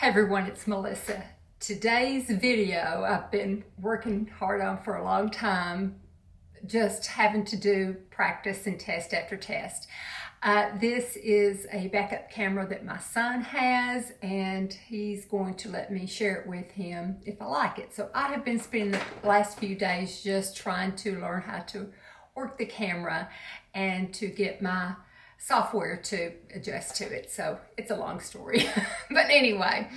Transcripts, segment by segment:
Hey everyone, it's Melissa. Today's video I've been working hard on for a long time, just having to do practice and test after test. This is a backup camera that my son has, and he's going to let me share it with him if I like it. So I have been spending the last few days just trying to learn how to work the camera and to get my software to adjust to it. So it's a long story. But anyway,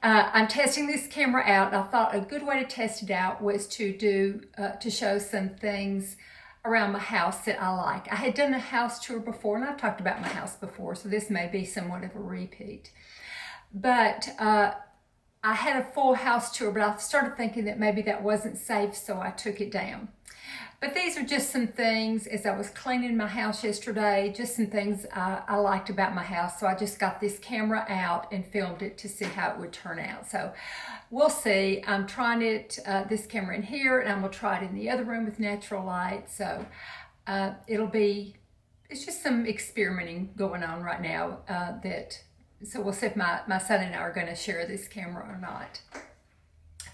I'm testing this camera out. I thought a good way to test it out was to show some things around my house that I like. I had done a house tour before, and I've talked about my house before, so this may be somewhat of a repeat. But I had a full house tour, but I started thinking that maybe that wasn't safe, so I took it down. But these are just some things, as I was cleaning my house yesterday, just some things I liked about my house. So I just got this camera out and filmed it to see how it would turn out. So we'll see. I'm trying this camera in here, and I'm gonna try it in the other room with natural light. So it's just some experimenting going on right now so we'll see if my son and I are gonna share this camera or not.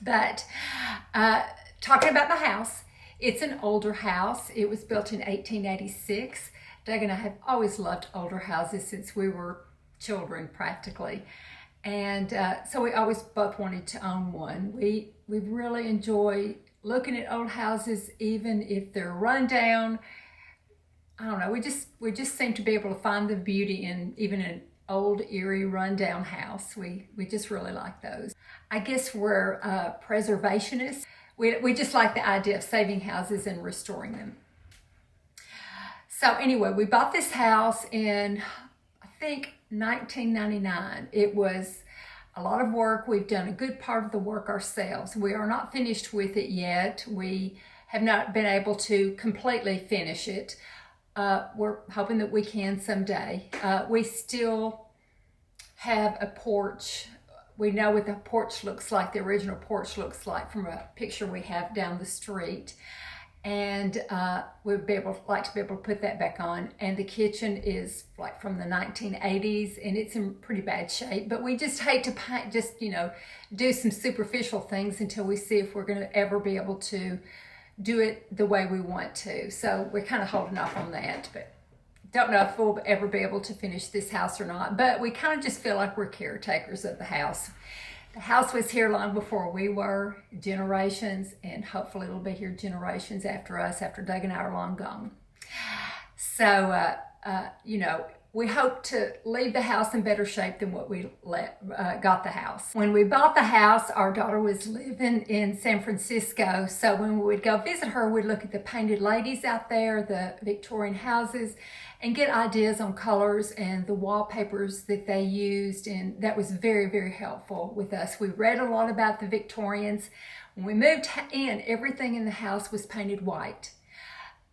But talking about my house, it's an older house. It was built in 1886. Doug and I have always loved older houses since we were children, practically. And so we always both wanted to own one. We really enjoy looking at old houses, even if they're run down. I don't know, we just seem to be able to find the beauty in even an old, eerie, rundown house. We just really like those. I guess we're preservationists. We just like the idea of saving houses and restoring them. So anyway, we bought this house in, I think, 1999. It was a lot of work. We've done a good part of the work ourselves. We are not finished with it yet. We have not been able to completely finish it. We're hoping that we can someday. We still have a porch. We know what the porch looks like, the original porch looks like from a picture we have down the street. And we'd like to be able to put that back on. And the kitchen is like from the 1980s, and it's in pretty bad shape. But we just hate to do some superficial things until we see if we're going to ever be able to do it the way we want to. So we're kind of holding off on that, but don't know if we'll ever be able to finish this house or not. But we kind of just feel like we're caretakers of the house. The house was here long before we were, generations, and hopefully it'll be here generations after us, after Doug and I are long gone. So, we hope to leave the house in better shape than what we got the house. When we bought the house, our daughter was living in San Francisco. So when we would go visit her, we'd look at the painted ladies out there, the Victorian houses, and get ideas on colors and the wallpapers that they used. And that was very, very helpful with us. We read a lot about the Victorians. When we moved in, everything in the house was painted white.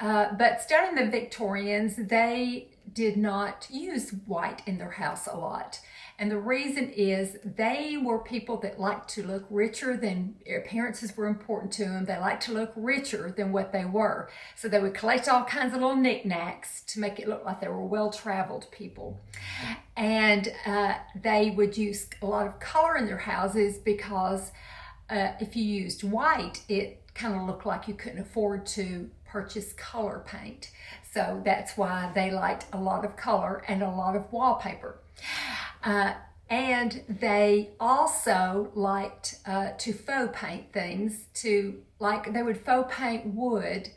But studying the Victorians, they did not use white in their house a lot. And the reason is they were people that liked to look richer than appearances were important to them. They liked to look richer than what they were. So they would collect all kinds of little knickknacks to make it look like they were well-traveled people. And they would use a lot of color in their houses because if you used white, it kind of looked like you couldn't afford to purchase color paint. So that's why they liked a lot of color and a lot of wallpaper. And they also liked to faux paint things, they would faux paint wood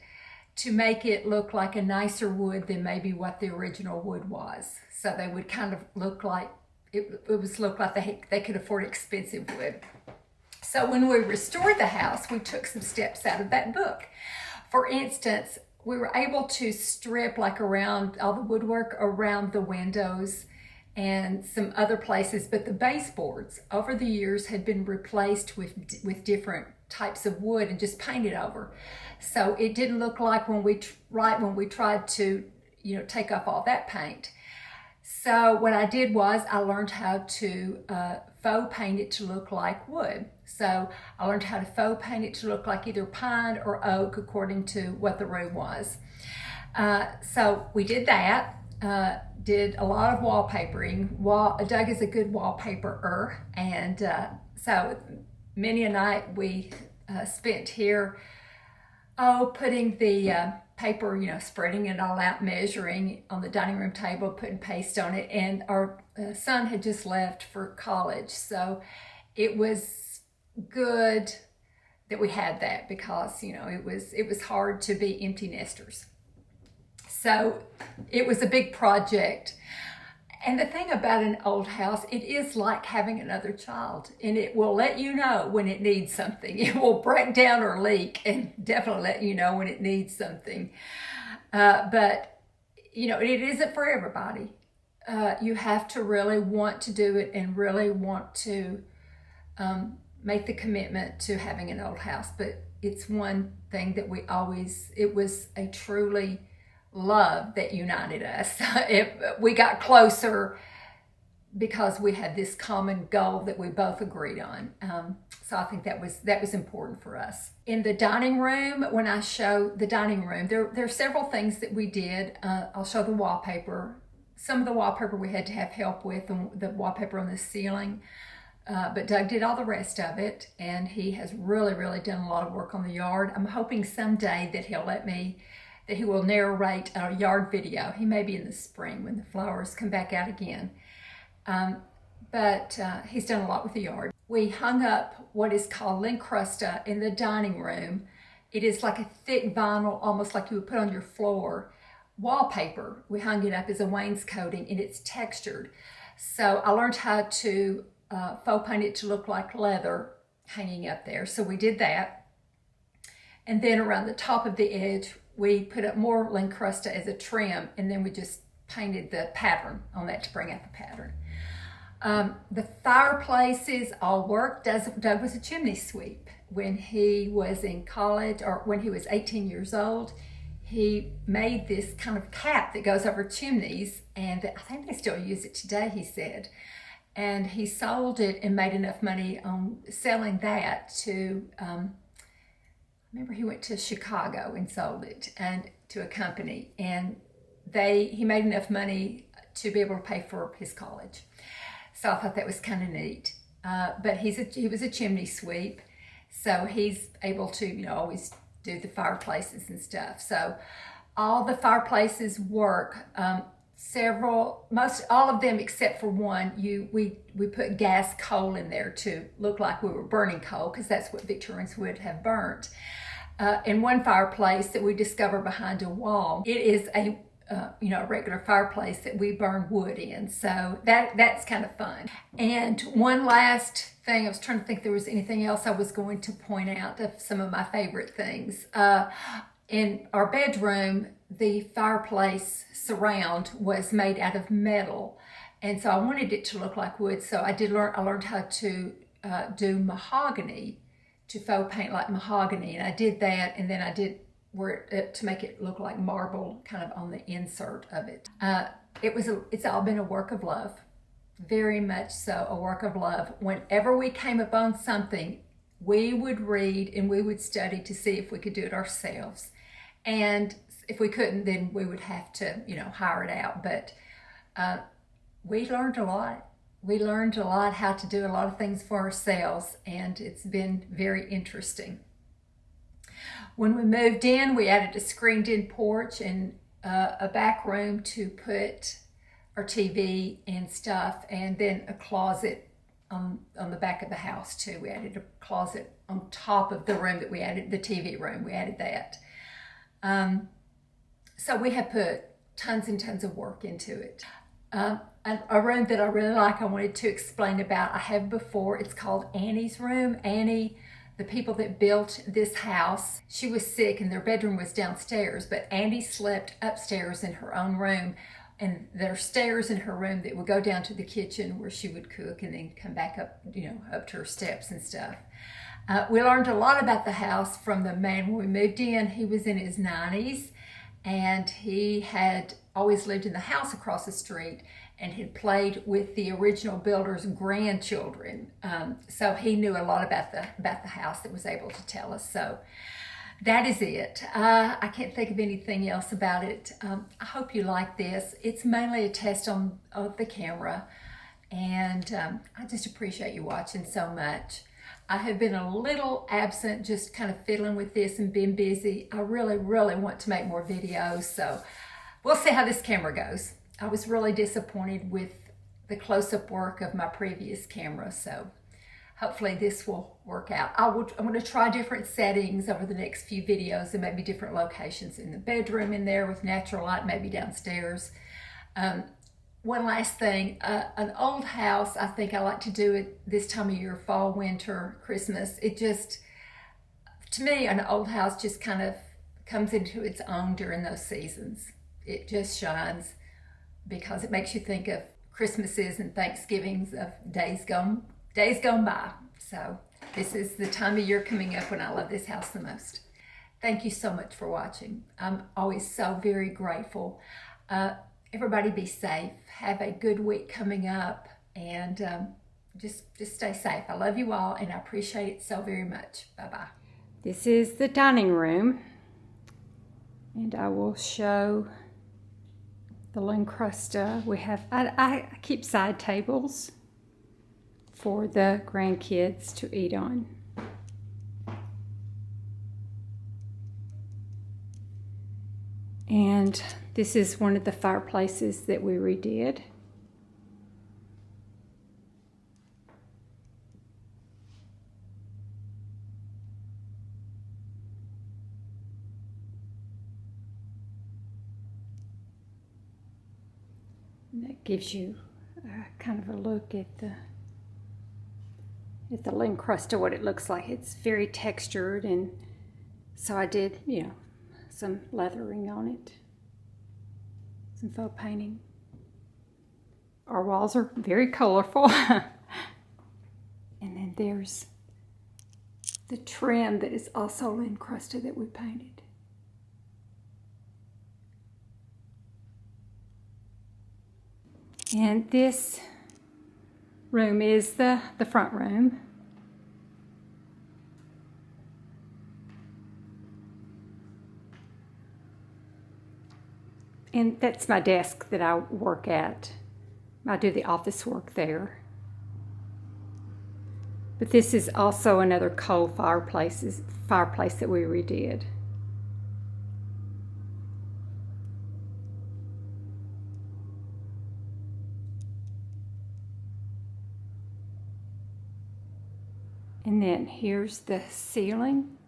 to make it look like a nicer wood than maybe what the original wood was. So they would kind of look like, they could afford expensive wood. So when we restored the house, we took some steps out of that book. For instance, we were able to strip around all the woodwork around the windows and some other places, but the baseboards over the years had been replaced with different types of wood and just painted over. So it didn't look like when we tried to take off all that paint. So what I did was I learned how to faux paint it to look like wood. So I learned how to faux paint it to look like either pine or oak according to what the room was. So we did that. did a lot of wallpapering. Doug is a good wallpaperer, and so many a night we spent here, putting the paper, spreading it all out, measuring on the dining room table, putting paste on it. And our son had just left for college, so it was good that we had that, because it was hard to be empty nesters. So it was a big project. And the thing about an old house, it is like having another child, and it will let you know when it needs something. It will break down or leak, and definitely let you know when it needs something. But it isn't for everybody. You have to really want to do it, and really want to make the commitment to having an old house. But it's one thing that it was a truly love that united us. We got closer because we had this common goal that we both agreed on. So I think that was important for us. In the dining room, when I show the dining room, there are several things that we did. I'll show the wallpaper. Some of the wallpaper we had to have help with, and the wallpaper on the ceiling. But Doug did all the rest of it, and he has really, really done a lot of work on the yard. I'm hoping someday that he will narrate a yard video. He may be in the spring when the flowers come back out again. But he's done a lot with the yard. We hung up what is called Lincrusta in the dining room. It is like a thick vinyl, almost like you would put on your floor, wallpaper. We hung it up as a wainscoting, and it's textured. So I learned how to faux paint it to look like leather hanging up there. So we did that. And then around the top of the edge, we put up more Lincrusta as a trim, and then we just painted the pattern on that to bring out the pattern. The fireplaces all worked. Doug was a chimney sweep. When he was in college, or when he was 18 years old, he made this kind of cap that goes over chimneys, and I think they still use it today, he said. And he sold it and made enough money on selling that to, remember he went to Chicago and sold it and to a company, and he made enough money to be able to pay for his college. So I thought that was kind of neat. But he was a chimney sweep, so he's able to always do the fireplaces and stuff. So all the fireplaces work. Most all of them except for one, we put gas coal in there to look like we were burning coal, because that's what Victorians would have burnt. In one fireplace that we discovered behind a wall, it is a regular fireplace that we burn wood in. So that's kind of fun. And one last thing, I was trying to think if there was anything else I was going to point out of some of my favorite things. In our bedroom, the fireplace surround was made out of metal, and so I wanted it to look like wood. So I learned how to do mahogany, to faux paint like mahogany, and I did that, and then I did to make it look like marble, kind of on the insert of it. It's all been a work of love, very much so a work of love. Whenever we came upon something, we would read and we would study to see if we could do it ourselves. And if we couldn't, then we would have to, hire it out. But we learned a lot. We learned a lot how to do a lot of things for ourselves, and it's been very interesting. When we moved in, we added a screened-in porch and a back room to put our TV and stuff, and then a closet on the back of the house too. We added a closet on top of the room that we added, the TV room. We added that. So we have put tons and tons of work into it. A room that I really like, I wanted to explain about, I have before, it's called Annie's room. Annie, the people that built this house, she was sick and their bedroom was downstairs, but Annie slept upstairs in her own room, and there are stairs in her room that would go down to the kitchen where she would cook and then come back up, up to her steps and stuff. We learned a lot about the house from the man. When we moved in, he was in his 90s, and he had always lived in the house across the street and had played with the original builder's grandchildren. So he knew a lot about the house that was able to tell us. So that is it. I can't think of anything else about it. I hope you like this. It's mainly a test of the camera, and I just appreciate you watching so much. I have been a little absent, just kind of fiddling with this and been busy. I really, really want to make more videos, so we'll see how this camera goes. I was really disappointed with the close-up work of my previous camera, so hopefully this will work out. I'm going to try different settings over the next few videos and maybe different locations in the bedroom in there with natural light, maybe downstairs. One last thing, an old house, I think I like to do it this time of year, fall, winter, Christmas. It just, to me, an old house just kind of comes into its own during those seasons. It just shines because it makes you think of Christmases and Thanksgivings of days gone by. So this is the time of year coming up when I love this house the most. Thank you so much for watching. I'm always so very grateful. Everybody be safe. Have a good week coming up, and just stay safe. I love you all, and I appreciate it so very much. Bye-bye. This is the dining room, and I will show the Lincrusta. We have, I keep side tables for the grandkids to eat on. And this is one of the fireplaces that we redid. And that gives you kind of a look at the Lincrusta, what it looks like. It's very textured, and so I did, some leathering on it, some faux painting. Our walls are very colorful. And then there's the trim that is also Lincrusta that we painted. And this room is the front room. And that's my desk that I work at. I do the office work there. But this is also another coal fireplace that we redid. And then here's the ceiling.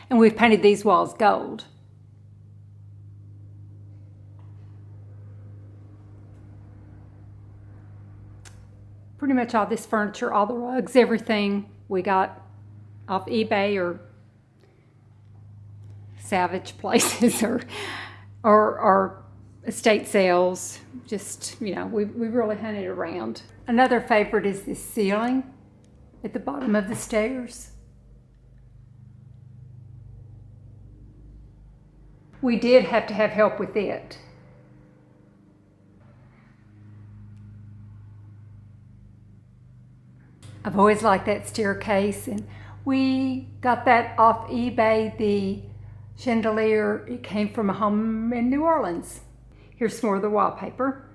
And we've painted these walls gold. Pretty much all this furniture, all the rugs, everything we got off eBay or Savage Places or estate sales. Just, we really hunted around. Another favorite is this ceiling at the bottom of the stairs. We did have to have help with it. I've always liked that staircase, and we got that off eBay, the chandelier. It came from a home in New Orleans. Here's some more of the wallpaper.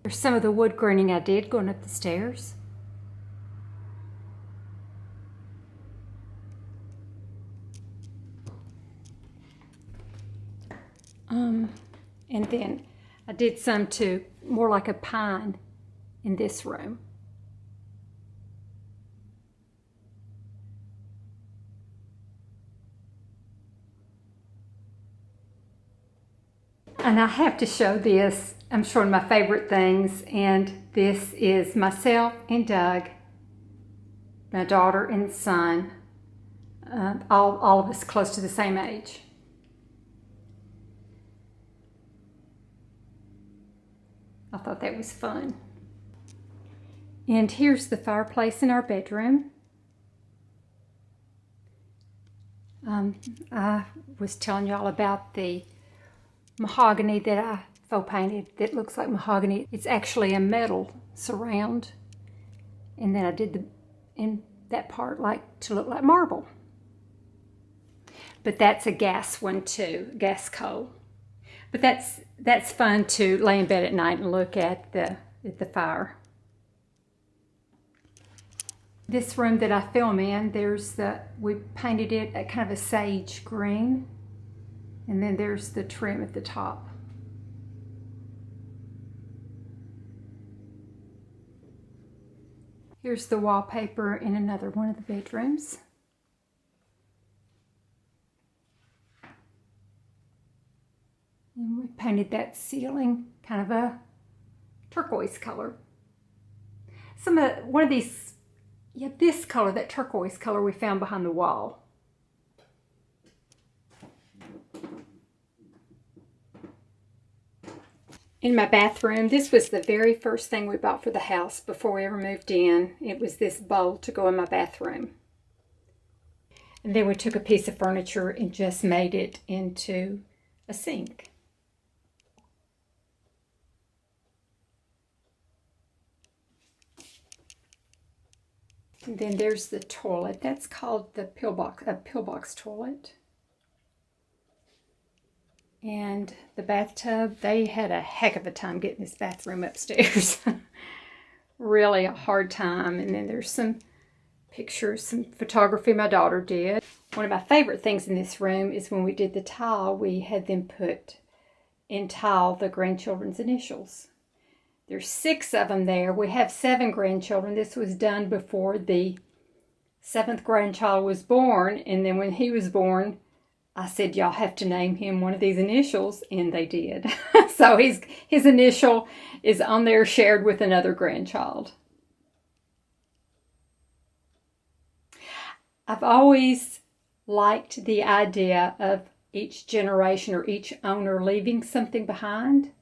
Here's some of the wood graining I did going up the stairs. And then I did some too, more like a pine in this room. And I have to show this. I'm showing my favorite things, and this is myself and Doug, my daughter and son, all of us close to the same age. I thought that was fun. And here's the fireplace in our bedroom. I was telling y'all about the mahogany that I faux painted that looks like mahogany. It's actually a metal surround. And then I did that part to look like marble. But that's a gas one too, gas coal. But that's fun to lay in bed at night and look at the fire. This room that I film in, we painted it a kind of a sage green, and then there's the trim at the top. Here's the wallpaper in another one of the bedrooms. And we painted that ceiling kind of a turquoise color. One of these, yeah, this color, that turquoise color we found behind the wall. In my bathroom, this was the very first thing we bought for the house before we ever moved in. It was this bowl to go in my bathroom. And then we took a piece of furniture and just made it into a sink. And then there's the toilet. That's called the pillbox toilet. And the bathtub, they had a heck of a time getting this bathroom upstairs. Really a hard time. And then there's some pictures, some photography my daughter did. One of my favorite things in this room is when we did the tile, we had them put in tile the grandchildren's initials. There's 6 of them there. We have 7 grandchildren. This was done before the 7th grandchild was born. And then when he was born, I said, y'all have to name him one of these initials, and they did. So his initial is on there shared with another grandchild. I've always liked the idea of each generation or each owner leaving something behind,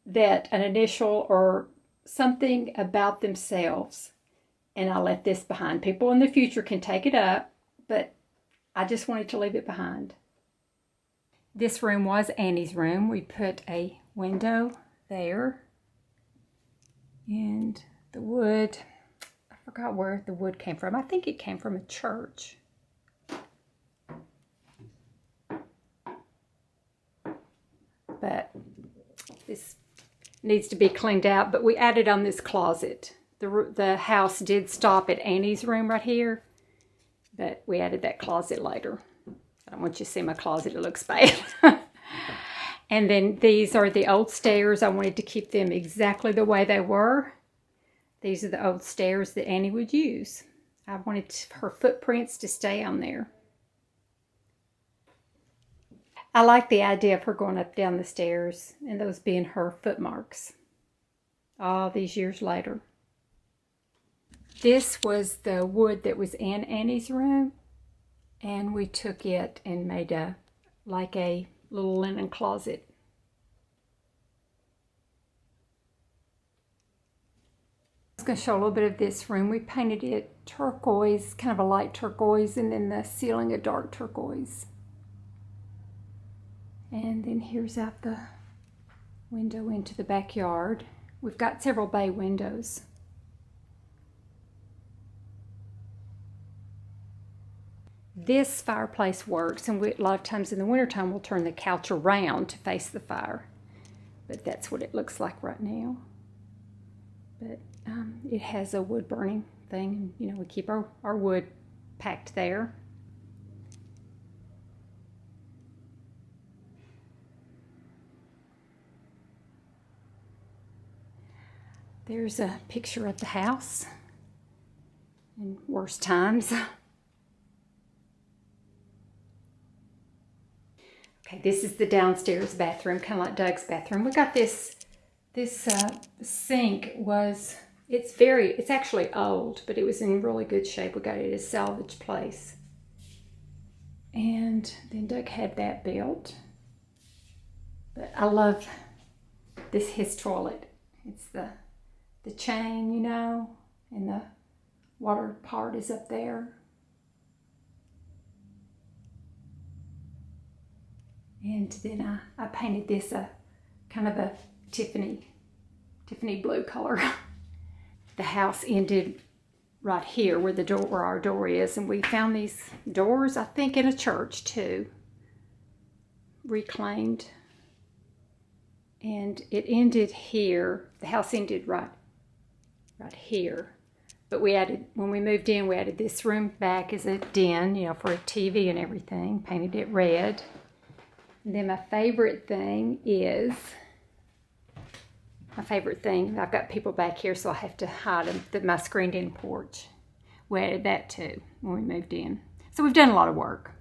that an initial or something about themselves, and I left this behind. People in the future can take it up, but I just wanted to leave it behind. This room was Annie's room. We put a window there. And the wood, I forgot where the wood came from. I think it came from a church. But this needs to be cleaned out. But we added on this closet. The house did stop at Annie's room right here. But we added that closet later. I don't want you to see my closet. It looks bad. And then these are the old stairs. I wanted to keep them exactly the way they were. These are the old stairs that Annie would use. I wanted her footprints to stay on there. I like the idea of her going up down the stairs and those being her footmarks all these years later. This was the wood that was in Annie's room, and we took it and made like a little linen closet. I was going to show a little bit of this room. We painted it turquoise, kind of a light turquoise, and then the ceiling a dark turquoise. And then here's out the window into the backyard. We've got several bay windows. This fireplace works, and a lot of times in the wintertime we'll turn the couch around to face the fire. But that's what it looks like right now. But it has a wood burning thing, and we keep our wood packed there. There's a picture of the house in worse times. Okay, this is the downstairs bathroom, kind of like Doug's bathroom. We got this sink it's actually old, but it was in really good shape. We got it at a salvage place. And then Doug had that built. But I love this his toilet. It's the chain, you know, and the water part is up there. And then I painted this kind of a Tiffany blue color. The house ended right here where the door, where our door is, and we found these doors, I think, in a church too, reclaimed. And it ended here. The house ended right here. But we added, when we moved in, we added this room back as a den, you know, for a TV and everything. Painted it red. And then my favorite thing, I've got people back here, so I have to hide them, my screened-in porch. We added that too when we moved in. So we've done a lot of work.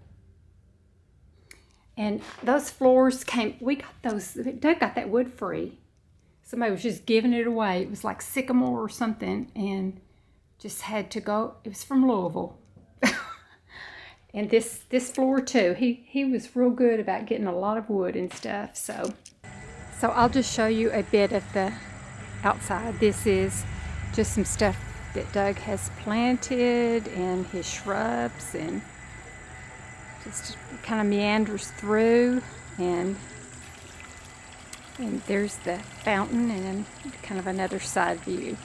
And those floors we got those, Doug got that wood free. Somebody was just giving it away. It was like sycamore or something, and just had to go. It was from Louisville. And this floor too, he was real good about getting a lot of wood and stuff. So I'll just show you a bit of the outside. This is just some stuff that Doug has planted and his shrubs, and just kind of meanders through, and there's the fountain and kind of another side view.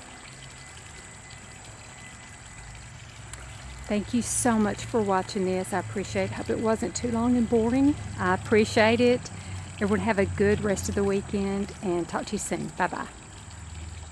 Thank you so much for watching this. I appreciate it. Hope it wasn't too long and boring. I appreciate it. Everyone have a good rest of the weekend, and talk to you soon. Bye-bye.